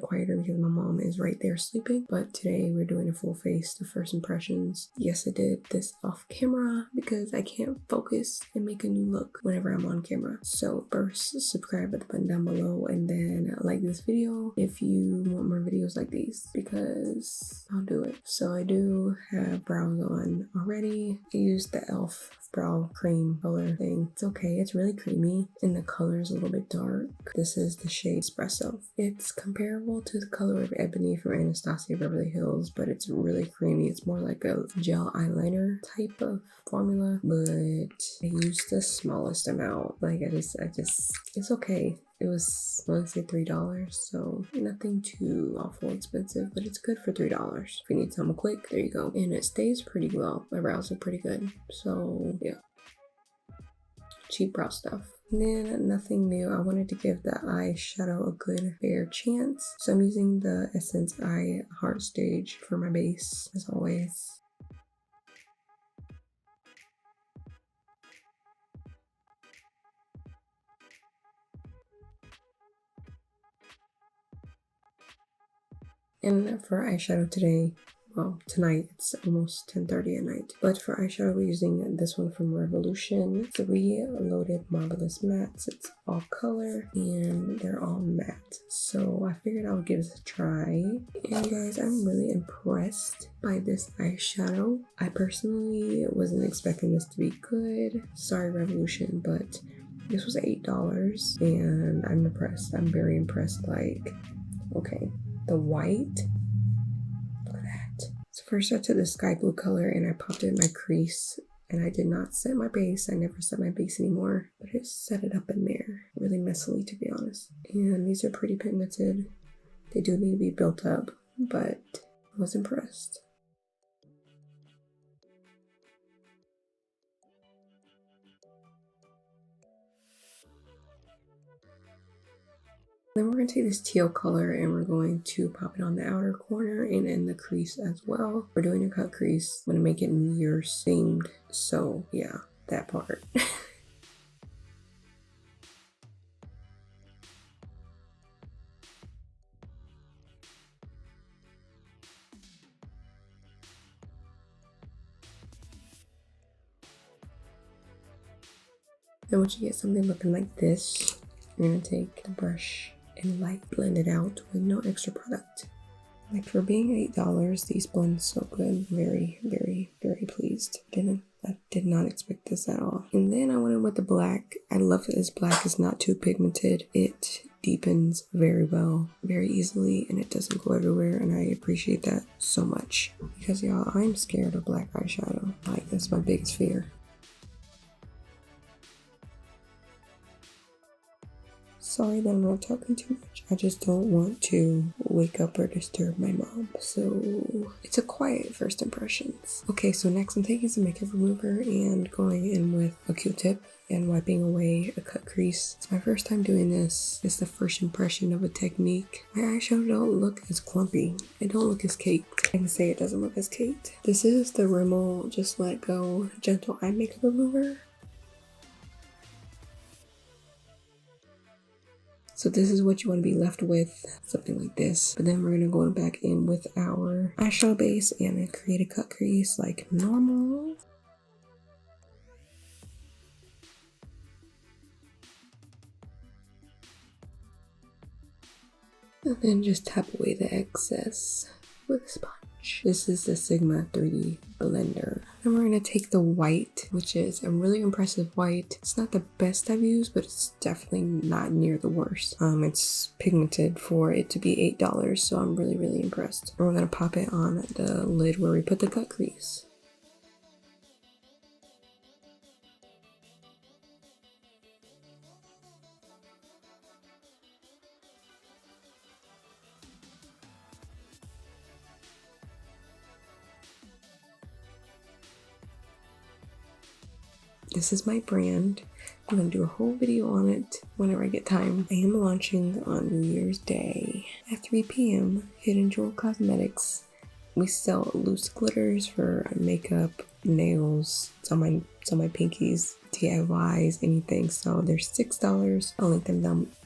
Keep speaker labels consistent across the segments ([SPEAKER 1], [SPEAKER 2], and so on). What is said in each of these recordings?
[SPEAKER 1] bit quieter because my mom is right there sleeping. But today we're doing a full face, the first impressions. Yes, I did this off camera because I can't focus and make a new look whenever I'm on camera. So first, subscribe at the button down below, and then like this video if you want more videos like these, because I'll do it. So I do have brows on already. I used the e.l.f. brow cream color thing. It's okay, it's really creamy and the color is a little bit dark. This is the shade Espresso. It's comparable to the color of Ebony from Anastasia Beverly Hills, but it's really creamy. It's more like a gel eyeliner type of formula, but I used the smallest amount. Like I just it's okay. It was, I want to say $3, so nothing too awful expensive, but it's good for $3. If you need something quick, there you go. And it stays pretty well. My brows are pretty good, so yeah. Cheap brow stuff. And then nothing new. I wanted to give the eyeshadow a good fair chance, so I'm using the Essence Eye Heart Stage for my base, as always. And for eyeshadow today, well, tonight, it's almost 10:30 at night. But for eyeshadow, we're using this one from Revolution. 3 Loaded Marvelous Mattes. It's all color and they're all matte. So I figured I would give this a try. And guys, I'm really impressed by this eyeshadow. I personally wasn't expecting this to be good. Sorry, Revolution, but this was $8 and I'm impressed. I'm very impressed. Like, okay. The white, look at that. So first I took the sky blue color and I popped it in my crease, and I did not set my base. I never set my base anymore, but I set it up in there really messily, to be honest. And these are pretty pigmented. They do need to be built up, but I was impressed. Then we're going to take this teal color and we're going to pop it on the outer corner and in the crease as well. We're doing a cut crease. I'm going to make it New Year's themed. So yeah, that part. Then once you get something looking like this, you're going to take the brush and light blend it out with no extra product. Like, for being $8, these blend so good. Very, very, very pleased. I did not expect this at all. And then I went in with the black. I love that this black is not too pigmented. It deepens very well, very easily, and it doesn't go everywhere, and I appreciate that so much. Because y'all, I'm scared of black eyeshadow. Like, that's my biggest fear. Sorry that I'm not talking too much. I just don't want to wake up or disturb my mom. So it's a quiet first impressions. Okay, so next I'm taking some makeup remover and going in with a Q-tip and wiping away a cut crease. It's my first time doing this. It's the first impression of a technique. My eyeshadow don't look as clumpy. It don't look as caked. I can say it doesn't look as caked. This is the Rimmel Just Let Go Gentle Eye Makeup Remover. So this is what you want to be left with, something like this. But then we're going to go back in with our eyeshadow base and then create a cut crease like normal. And then just tap away the excess with a sponge. This is the Sigma 3D blender. And we're going to take the white, which is a really impressive white. It's not the best I've used, but it's definitely not near the worst. It's pigmented for it to be $8, so I'm really, really impressed. And we're going to pop it on the lid where we put the cut crease. This is my brand. I'm going to do a whole video on it whenever I get time. I am launching on New Year's Day at 3 p.m. Hidden Jewel Cosmetics. We sell loose glitters for makeup, nails. It's on my pinkies, DIYs, anything. So they're $6. I'll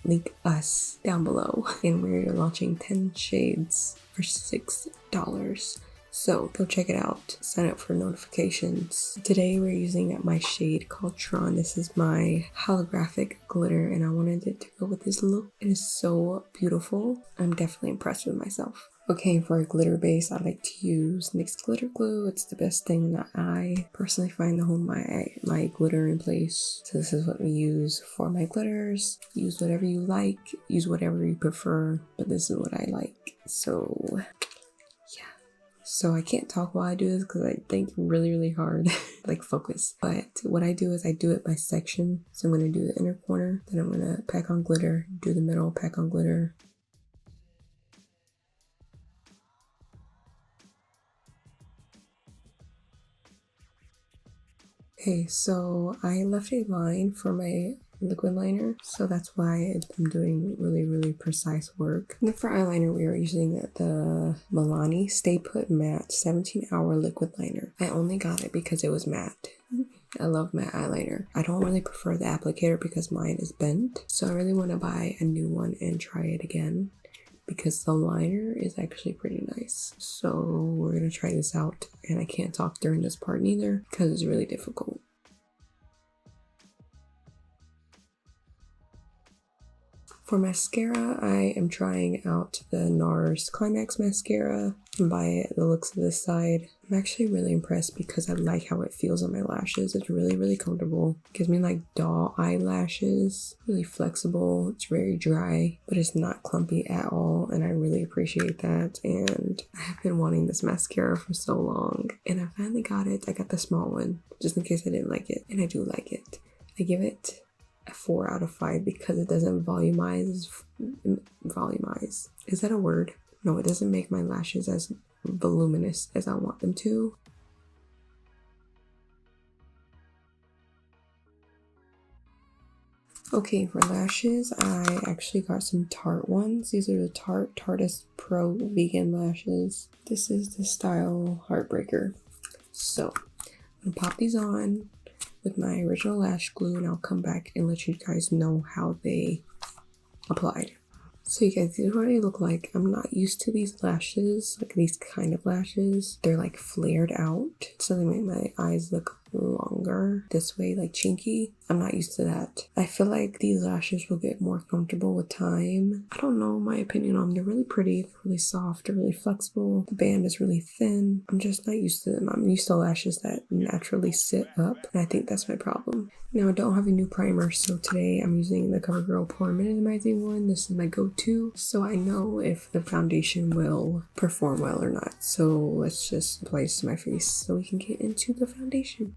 [SPEAKER 1] link us down below. And we're launching 10 shades for $6. So go check it out. Sign up for notifications. Today we're using my shade called Tron. This is my holographic glitter and I wanted it to go with this look. It is so beautiful. I'm definitely impressed with myself. Okay, for a glitter base, I like to use NYX glitter glue. It's the best thing that I personally find to hold my glitter in place. So this is what we use for my glitters. Use whatever you like, use whatever you prefer, but this is what I like. So yeah. So I can't talk while I do this because I think really hard, like focus. But what I do is I do it by section. So I'm going to do the inner corner, then I'm going to pack on glitter, do the middle, pack on glitter. Okay, so I left a line for my liquid liner, so that's why I'm doing really precise work. And then for eyeliner, we are using the Milani Stay Put Matte 17-Hour Liquid Liner. I only got it because it was matte. I love matte eyeliner. I don't really prefer the applicator because mine is bent, so I really want to buy a new one and try it again, because the liner is actually pretty nice. So we're gonna try this out, and I can't talk during this part neither because it's really difficult. For mascara, I am trying out the NARS Climax mascara. And by the looks of this side, I'm actually really impressed because I like how it feels on my lashes. It's really comfortable. It gives me like doll eyelashes. Really flexible. It's very dry, but it's not clumpy at all. And I really appreciate that. And I have been wanting this mascara for so long. And I finally got it. I got the small one, just in case I didn't like it. And I do like it. I give it a 4 out of 5 because it doesn't volumize. Is that a word? No, it doesn't make my lashes as voluminous as I want them to. Okay, for lashes, I actually got some Tarte ones. These are the Tarte Pro Vegan Lashes. This is the style Heartbreaker. So, I'm gonna pop these on with my original lash glue, and I'll come back and let you guys know how they applied. So you guys, this is what they look like. I'm not used to these lashes, like these kind of lashes. They're like flared out, so they make my eyes look longer this way, like chinky. I'm not used to that. I feel like these lashes will get more comfortable with time. I don't know my opinion on them. They're really pretty, they're really soft, they're really flexible. The band is really thin. I'm just not used to them. I'm used to lashes that naturally sit up, and I think that's my problem. Now I don't have a new primer, so today I'm using the CoverGirl Pore Minimizing one. This is my go-to, so I know if the foundation will perform well or not. So let's just apply this to my face so we can get into the foundation.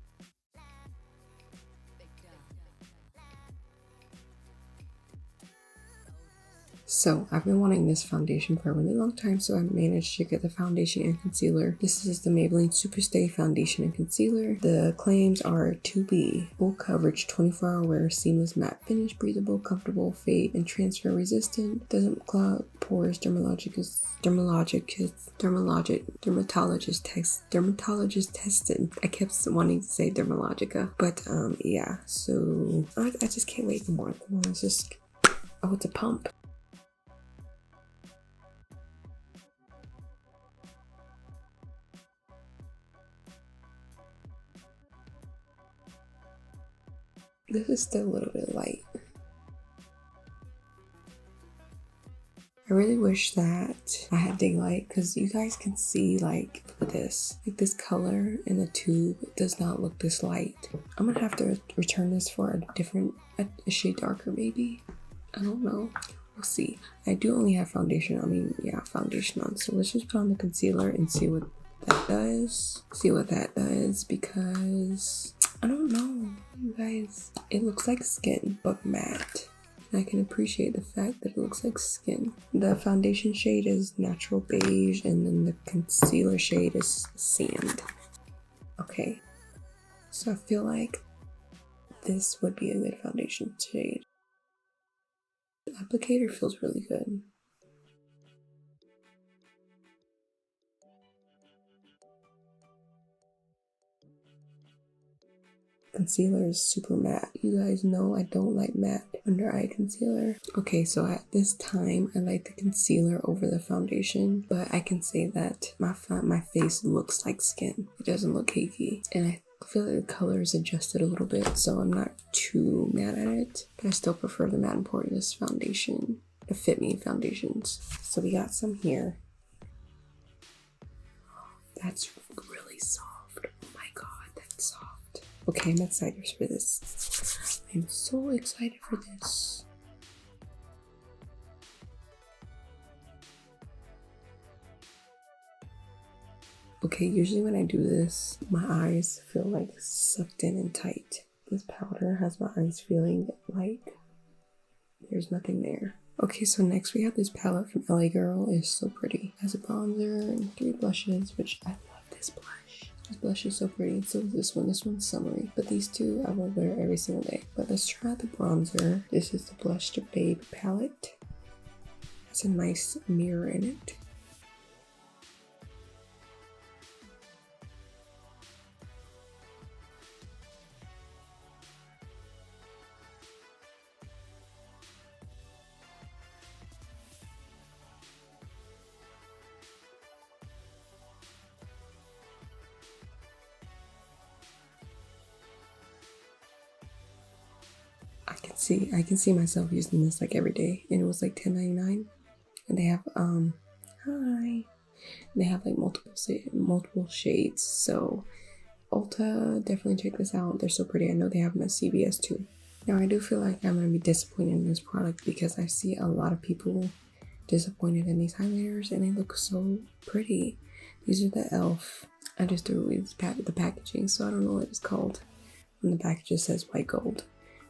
[SPEAKER 1] So I've been wanting this foundation for a really long time, so I managed to get the foundation and concealer. This is the Maybelline Superstay Foundation and Concealer. The claims are to be full coverage, 24-hour wear, seamless matte finish, breathable, comfortable, fade and transfer resistant, doesn't clog pores, dermatologist tested. I kept wanting to say Dermalogica, but yeah, so I just can't wait for more. Come on, let's just, oh, it's a pump. This is still a little bit light. I really wish that I had daylight because you guys can see, like, look at this. Like, this color in the tube does not look this light. I'm gonna have to return this for a shade darker maybe. I don't know. We'll see. I do only have foundation. Foundation on. So let's just put on the concealer and see what that does. Because I don't know, you guys. It looks like skin, but matte. I can appreciate the fact that it looks like skin. The foundation shade is Natural Beige, and then the concealer shade is Sand. Okay, so I feel like this would be a good foundation shade. The applicator feels really good. concealer is super matte. You guys know I don't like matte under eye concealer. Okay, so at this time, I like the concealer over the foundation, but I can say that my face looks like skin. It doesn't look cakey, and I feel like the color is adjusted a little bit, so I'm not too mad at it, but I still prefer the Matte and Poreless foundation, the Fit Me foundations. So we got some here. That's really soft. Oh my god, that's soft. Okay, I'm excited for this. I'm so excited for this. Okay, usually when I do this, my eyes feel like sucked in and tight. This powder has my eyes feeling like there's nothing there. Okay, so next we have this palette from LA Girl. It's so pretty. It has a bronzer and 3 blushes, which I love this blush. This blush is so pretty. So is this one. This one's summery. But these two I will wear every single day. But let's try the bronzer. This is the Blush to Babe palette. It has a nice mirror in it. I can see myself using this like every day, and it was like $10.99, and they have they have like multiple shades. So Ulta, definitely check this out. They're so pretty. I know they have them at CVS too. Now I do feel like I'm gonna be disappointed in this product because I see a lot of people disappointed in these highlighters, and they look so pretty. These are the e.l.f. I just threw away the packaging, so I don't know what it's called when the package just says white gold.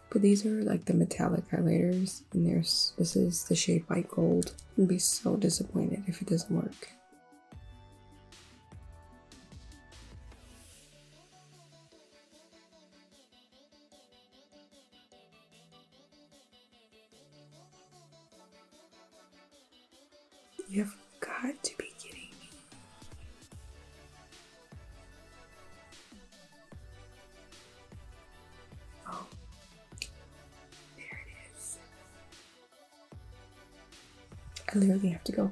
[SPEAKER 1] But these are like the metallic highlighters, and this is the shade white gold. I'd be so disappointed if it doesn't work. You've got to be kidding me. Oh. I literally have to go.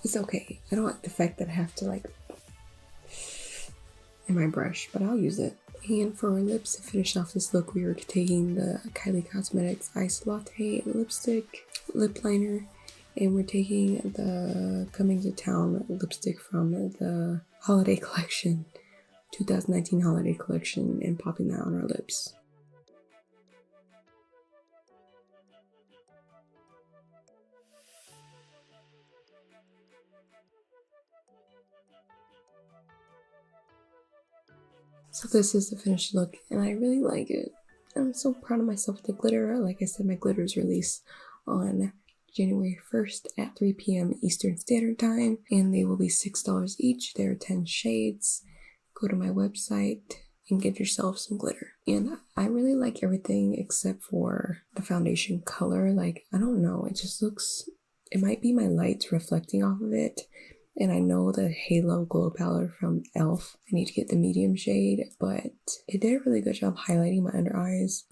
[SPEAKER 1] It's okay. I don't like the fact that I have to like in my brush, but I'll use it. And for our lips, to finish off this look, we were taking the Kylie Cosmetics Ice Latte lipstick, lip liner, and we're taking the Coming to Town lipstick from the holiday collection, 2019 holiday collection, and popping that on our lips. So this is the finished look, and I really like it. I'm so proud of myself with the glitter. Like I said, my glitters release on January 1st at 3 p.m. Eastern Standard Time, and they will be $6 each. There are 10 shades. Go to my website and get yourself some glitter. And I really like everything except for the foundation color. Like, I don't know, it just looks, it might be my lights reflecting off of it. And I know the Halo Glow Palette from e.l.f. I need to get the medium shade, but it did a really good job highlighting my under eyes.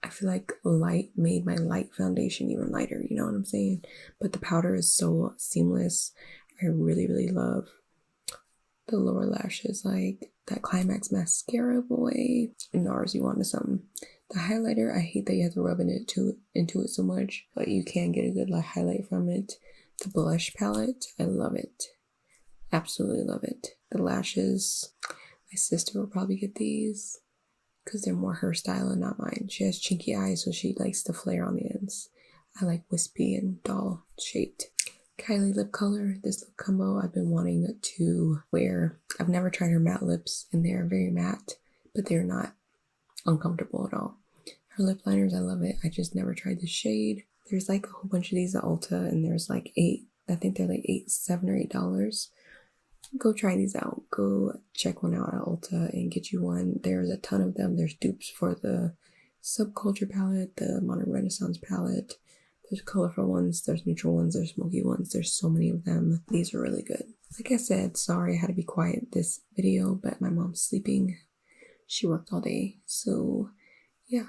[SPEAKER 1] I feel like light made my light foundation even lighter, you know what I'm saying? But the powder is so seamless. I really, really love the lower lashes, like that Climax mascara boy. NARS, you wanted something. The highlighter, I hate that you have to rub into it so much, but you can get a good highlight from it. The blush palette, I love it. Absolutely love it. The lashes, my sister will probably get these because they're more her style and not mine. She has chinky eyes, so she likes the flare on the ends. I like wispy and doll shaped. Kylie lip color, this lip combo I've been wanting to wear. I've never tried her matte lips, and they are very matte, but they're not uncomfortable at all. Her lip liners, I love it. I just never tried the shade. There's like a whole bunch of these at Ulta, and there's like 8. I think they're like $7 or $8. Go try these out. Go check one out at Ulta and get you one. There's a ton of them. There's dupes for the Subculture palette, the Modern Renaissance palette. There's colorful ones, there's neutral ones, there's smoky ones. There's so many of them. These are really good. Like I said, sorry I had to be quiet this video, but my mom's sleeping. She worked all day. So yeah,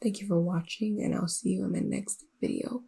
[SPEAKER 1] thank you for watching, and I'll see you in my next video.